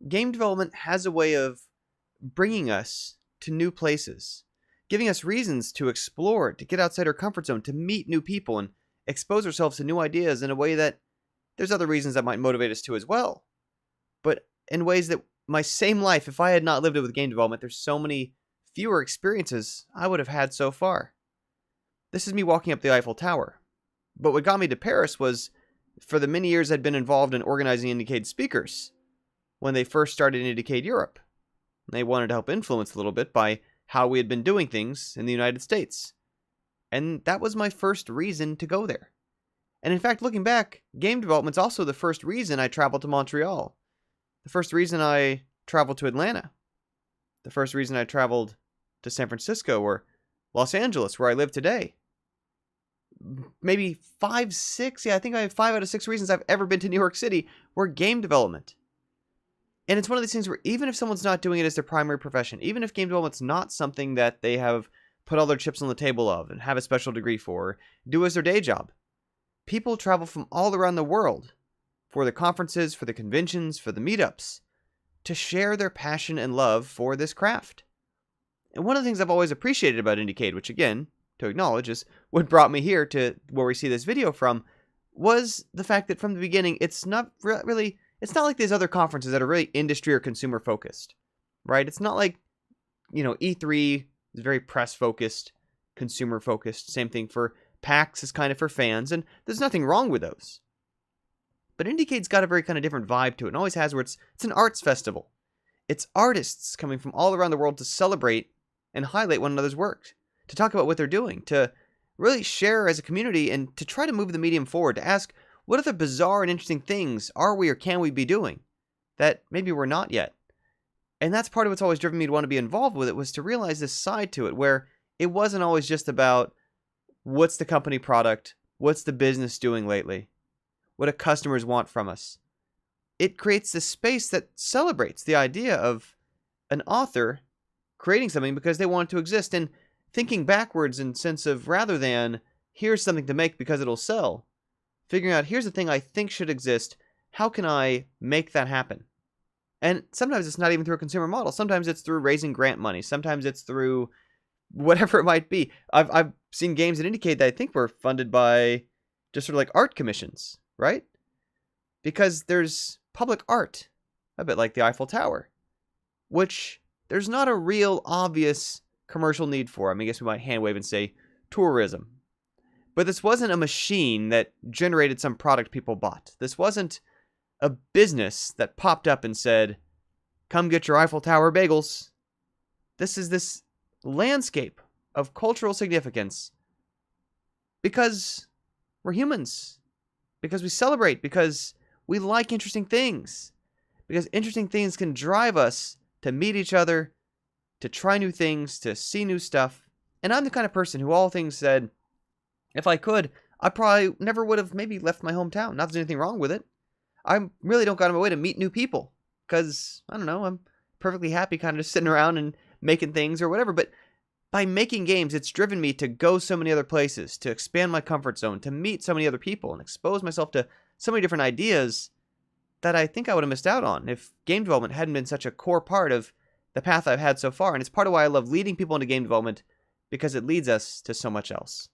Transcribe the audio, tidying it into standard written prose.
game development has a way of bringing us to new places, giving us reasons to explore, to get outside our comfort zone, to meet new people, and expose ourselves to new ideas in a way that there's other reasons that might motivate us to as well. But in ways that my same life, if I had not lived it with game development, there's so many fewer experiences I would have had so far. This is me walking up the Eiffel Tower. But what got me to Paris was, for the many years I'd been involved in organizing Indiecade speakers, when they first started Indiecade Europe. They wanted to help influence a little bit by how we had been doing things in the United States. And that was my first reason to go there. And in fact, looking back, game development's also the first reason I traveled to Montreal. The first reason I traveled to Atlanta. The first reason I traveled to San Francisco or Los Angeles, where I live today. Maybe 5, 6, I think I have 5 out of 6 reasons I've ever been to New York City were game development. And it's one of these things where even if someone's not doing it as their primary profession, even if game development's not something that they have put all their chips on the table of and have a special degree for, or do as their day job, people travel from all around the world for the conferences, for the conventions, for the meetups, to share their passion and love for this craft. And one of the things I've always appreciated about Indiecade, which again, to acknowledge is what brought me here to where we see this video from, was the fact that from the beginning, it's not like these other conferences that are really industry or consumer focused, right? It's not like, E3 is very press focused, consumer focused. Same thing for PAX is kind of for fans, and there's nothing wrong with those. But Indiecade's got a very kind of different vibe to it, and always has, where it's an arts festival. It's artists coming from all around the world to celebrate and highlight one another's work, to talk about what they're doing, to really share as a community, and to try to move the medium forward, to ask, what other bizarre and interesting things are we or can we be doing that maybe we're not yet? And that's part of what's always driven me to want to be involved with it, was to realize this side to it, where it wasn't always just about what's the company product, what's the business doing lately, what do customers want from us. It creates this space that celebrates the idea of an author creating something because they want it to exist, and thinking backwards in sense of, rather than here's something to make because it'll sell, figuring out here's the thing I think should exist, how can I make that happen? And sometimes it's not even through a consumer model. Sometimes it's through raising grant money. Sometimes it's through whatever it might be. I've seen games that indicate that I think were funded by just sort of like art commissions, right? Because there's public art, a bit like the Eiffel Tower, which there's not a real obvious commercial need for. I guess we might hand wave and say tourism. But this wasn't a machine that generated some product people bought. This wasn't a business that popped up and said, come get your Eiffel Tower bagels. This is this landscape of cultural significance because we're humans, because we celebrate, because we like interesting things, because interesting things can drive us to meet each other, to try new things, to see new stuff. And I'm the kind of person who all things said, if I could, I probably never would have maybe left my hometown. Not that there's anything wrong with it. I really don't go out of my way to meet new people because, I don't know, I'm perfectly happy kind of just sitting around and making things or whatever. But by making games, it's driven me to go so many other places, to expand my comfort zone, to meet so many other people and expose myself to so many different ideas that I think I would have missed out on if game development hadn't been such a core part of the path I've had so far. And it's part of why I love leading people into game development, because it leads us to so much else.